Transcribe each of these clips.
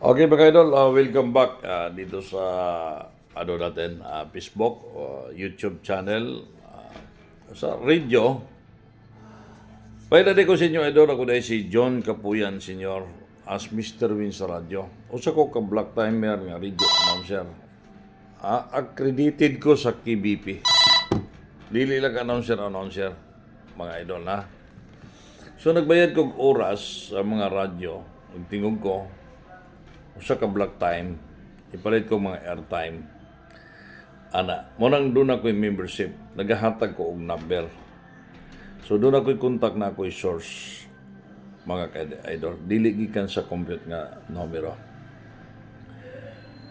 Okay mga idol, welcome back dito sa Facebook, YouTube channel, sa radio. Pwede ko sa inyo idol, ako dahil si John Kapuyan Senior as Mr. Win sa radyo. Usa ko ka black timer nga radio announcer. Accredited ko sa KBP. Dili lang announcer mga idol na. So nagbayad kog oras sa mga radyo, tingog ko usa ka block time, ipalit ko mga airtime. Munang doon ako yung membership, nagahatag ko og number. So doon ako contact na ako yung source, mga ka-idol. Dili gikan sa compute nga numero.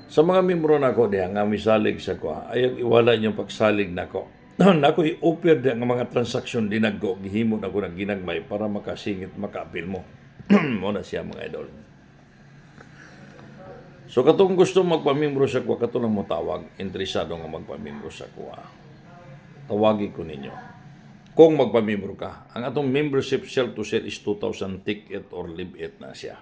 Sa mga membro na ako diha nga misalig sa ko, ayaw iwala niyong pagsalig na ko. Nako i-offer diha nga mga transaksyon dinaggo, gihimo na ko ng ginagmay para makasingit, maka-appeal mo. Muna siya mga idol. So katong gusto magpamimbro sa kuha, katong mo tawag, interesado nga magpamimbro sa kuha. Tawagi ko ninyo. Kung magpamimbro ka, ang atong membership sell to sell is 2,000, take it or leave it na siya.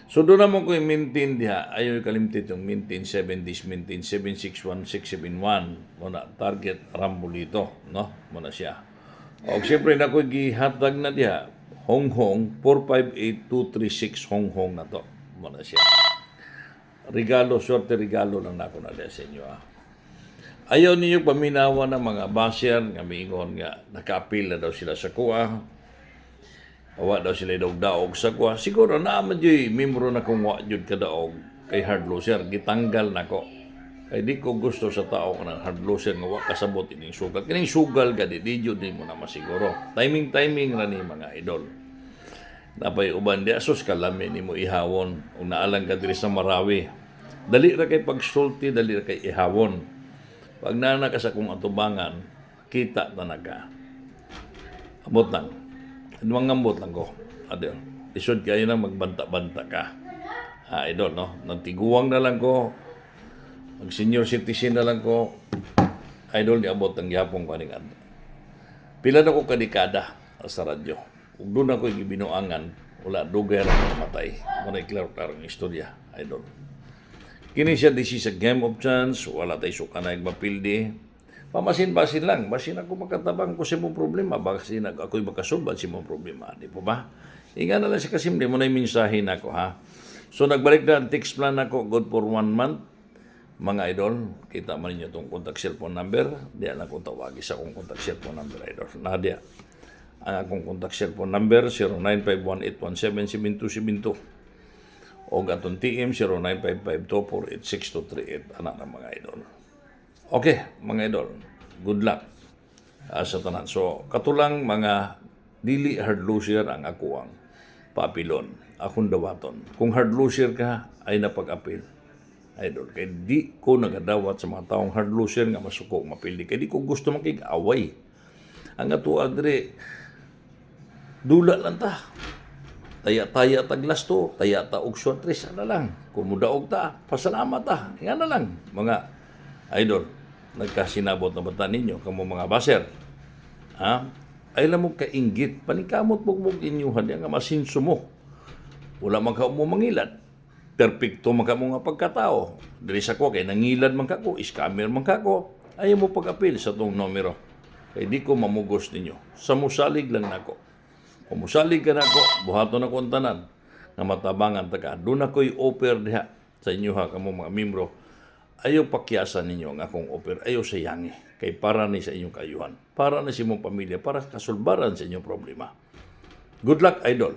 So doon naman ko yung maintain diha, ayaw kalimtit yung maintain 7 days, maintain 761, 671, muna target rambulito, no? Muna siya. O siyempre na ko gihatag na diha, Hong Kong, 458236 Hong Kong na to, muna siya. Regalo, sorte regalo lang na ako na sa inyo. Ayaw ninyo paminawa ng mga basher nga miingon nga naka-appeal na daw sila sa kuha. Awa daw sila daog-daog sa kuha. Siguro naman yung membro na kung wa-jud kadaog kay hard loser. Gitanggal na ko. Kaya di ko gusto sa tao ka ng hard loser nga wa kasabot ining sugal. Kining sugal ka di jud mo na masiguro. Timing na ni mga idol. Napay uban di asos kalami ni mo ihawon o naalang ka diri sa Marawi. Dali ra kay pagsulti, dali ra kay ihawon. Pag nana ka sa kung atubangan, kita talaga. Abot lang. Mga ambot lang ko. Adel, isod kayo na magbanta-banta ka. Idol, no? Nagtiguang na lang ko. Mag senior citizen na lang ko. Idol, di abot ang yapong kaning adto. Pila na ko kadikada sa radyo. Ug doon ako gibinuangan, wala dugay ra matay. Muna klaro-klaro ang istorya, idol. Kini siya disi sa game of chance, wala tay suka na magpildi. Pamasin-basin lang, basin ako makatabang ko sa mong problema, basin ako'y makasubad sa mong problema, di po ba? Inga na lang si Kasim, di mo na yung mensahe na ako, ha? So, nagbalik na ang text plan ako, good for 1 month. Mga idol, kita man ninyo itong contact cellphone number, diyan lang kung tawagi sa akong contact cellphone number, idol. Nadia. Ang akong contact cellphone number, 0951-817-7272. O atong TM, 0955-248-6238. Anak ng mga idol. Okay, mga idol. Good luck sa tanan. So, katulang mga dili hard loser ang akuang papilon. Akong dawaton. Kung hard loser ka, ay napag-apil. Idol. Kaya di ko nagadawat sa mga taong hard loser nga masukok, mapildi. Kaya di ko gusto makig-away. Ang ato adre, dula lang ta. Taya-taya taglas to, taya-ta og suatres na lang. Kung mudaog ta, pasalamat ta. Yan na lang, mga idol. Nagkasinabot na bata ninyo, kamo mga baser. Ay lang mo kainggit, panikamot mo inyuhan, yan nga masinso mo. Wala man ka mo mangilad. Perfecto man ka mo nga pagkatao. Dili sa ko, kay nangilad man ka ko, scammer man ka ko, ayaw mo pag-apil sa tong numero. Kaya di ko mamugos ninyo. Sa musalig lang nako. Kung musalig ka na ko, buhato na kong tanan, na matabangan ta ka. Doon ako'y offer diha sa inyo ha, kamo mga membro. Ayaw pakyasan ninyo ang akong offer. Ayaw sayangi. Kay para ni sa inyong kayuhan. Para na sa inyong pamilya. Para kasulbaran sa inyong problema. Good luck, idol.